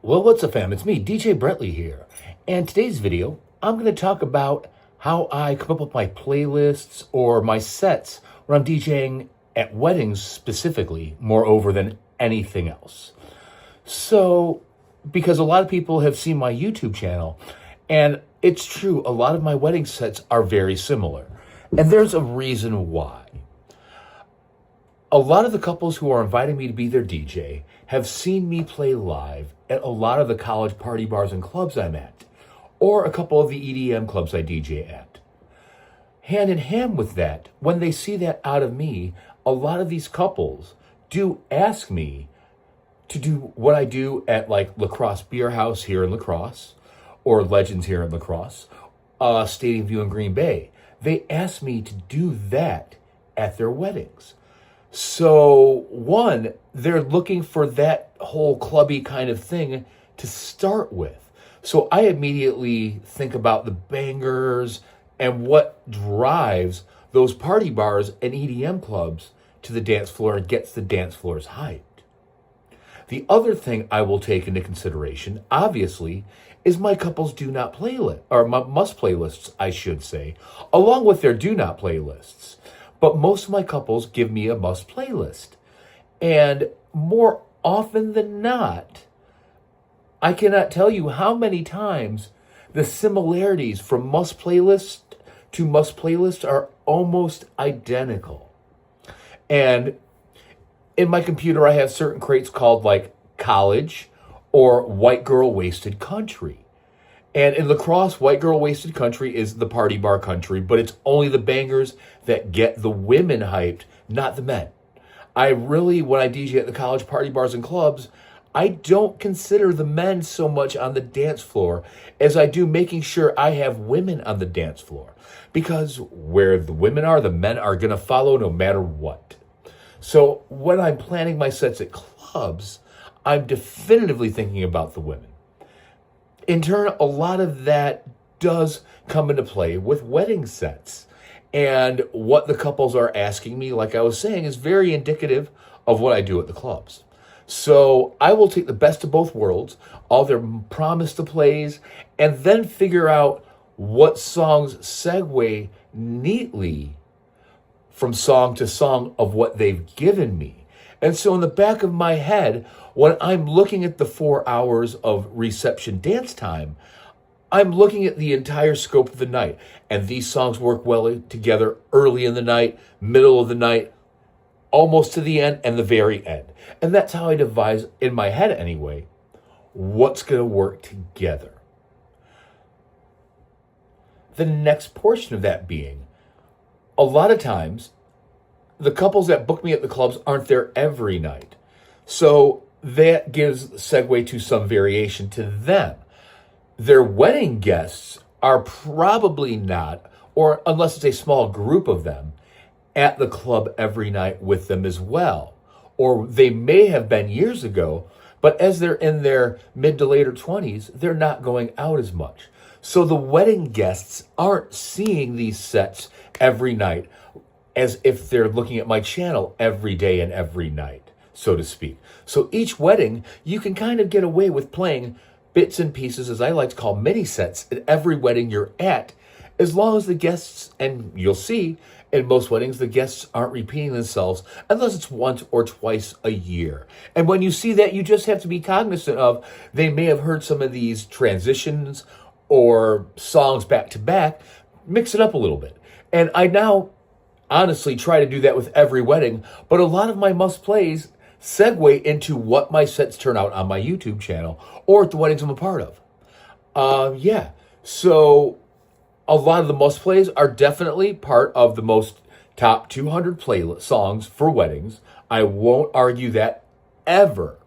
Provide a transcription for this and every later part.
Well, what's up, fam? It's me, DJ Brentley here. And today's video, I'm going to talk about how I come up with my playlists or my sets when I'm DJing at weddings specifically, moreover than anything else. So, because a lot of people have seen my YouTube channel, and it's true, a lot of my wedding sets are very similar. And there's a reason why. A lot of the couples who are inviting me to be their DJ have seen me play live at a lot of the college party bars and clubs I'm at, or a couple of the EDM clubs I DJ at. Hand in hand with that, when they see that out of me, a lot of these couples do ask me to do what I do at like La Crosse Beer House here in La Crosse, or Legends here in La Crosse, Stadium View in Green Bay. They ask me to do that at their weddings. So, one, they're looking for that whole clubby kind of thing to start with. So I immediately think about the bangers and what drives those party bars and EDM clubs to the dance floor and gets the dance floors hyped. The other thing I will take into consideration, obviously, is my couples do not playlist, or my must playlists, I should say, along with their do not playlists. But most of my couples give me a must playlist. And more often than not, I cannot tell you how many times the similarities from must playlist to must playlist are almost identical. And in my computer, I have certain crates called like college or white girl wasted country. And in La Crosse, white girl wasted country is the party bar country, but it's only the bangers that get the women hyped, not the men. I really, when I DJ at the college party bars and clubs, I don't consider the men so much on the dance floor as I do making sure I have women on the dance floor. Because where the women are, the men are going to follow no matter what. So when I'm planning my sets at clubs, I'm definitively thinking about the women. In turn, a lot of that does come into play with wedding sets. And what the couples are asking me, like I was saying, is very indicative of what I do at the clubs. So I will take the best of both worlds, all their promise to plays, and then figure out what songs segue neatly from song to song of what they've given me. And so in the back of my head, when I'm looking at the 4 hours of reception dance time, I'm looking at the entire scope of the night. And these songs work well together early in the night, middle of the night, almost to the end, and the very end. And that's how I devise, in my head anyway, what's going to work together. The next portion of that being, a lot of times, the couples that book me at the clubs aren't there every night. So that gives segue to some variation to them. Their wedding guests are probably not, or unless it's a small group of them, at the club every night with them as well. Or they may have been years ago, but as they're in their mid to later 20s, they're not going out as much. So the wedding guests aren't seeing these sets every night as if they're looking at my channel every day and every night, so to speak. So each wedding, you can kind of get away with playing bits and pieces, as I like to call mini sets, at every wedding you're at, as long as the guests, and you'll see, in most weddings, the guests aren't repeating themselves unless it's once or twice a year. And when you see that, you just have to be cognizant of they may have heard some of these transitions or songs back to back, mix it up a little bit. And I now honestly try to do that with every wedding, but a lot of my must plays segue into what my sets turn out on my YouTube channel or at the weddings I'm a part of. So a lot of the must plays are definitely part of the most top 200 playlist songs for weddings. I won't argue that ever.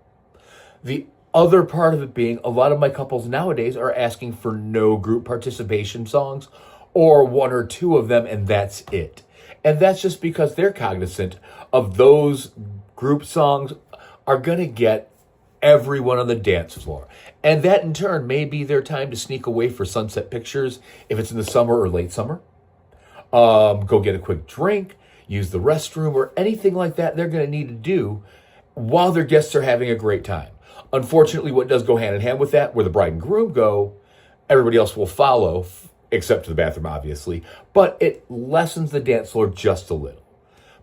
The other part of it being a lot of my couples nowadays are asking for no group participation songs or one or two of them, and that's it. And that's just because they're cognizant of those group songs are going to get everyone on the dance floor. And that in turn may be their time to sneak away for sunset pictures if it's in the summer or late summer. Go get a quick drink, use the restroom, or anything like that they're going to need to do while their guests are having a great time. Unfortunately, what does go hand in hand with that, where the bride and groom go, everybody else will follow, except to the bathroom, obviously, but it lessens the dance floor just a little.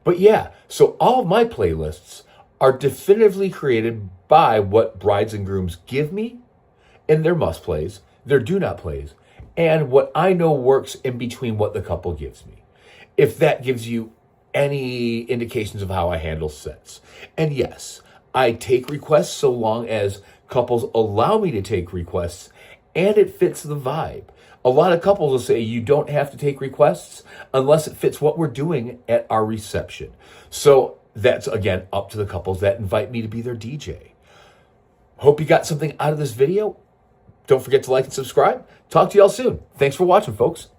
But yeah, so all of my playlists are definitively created by what brides and grooms give me in their must plays, their do not plays, and what I know works in between what the couple gives me. If that gives you any indications of how I handle sets. And yes, I take requests so long as couples allow me to take requests and it fits the vibe. A lot of couples will say you don't have to take requests unless it fits what we're doing at our reception. So that's, again, up to the couples that invite me to be their DJ. Hope you got something out of this video. Don't forget to like and subscribe. Talk to y'all soon. Thanks for watching, folks.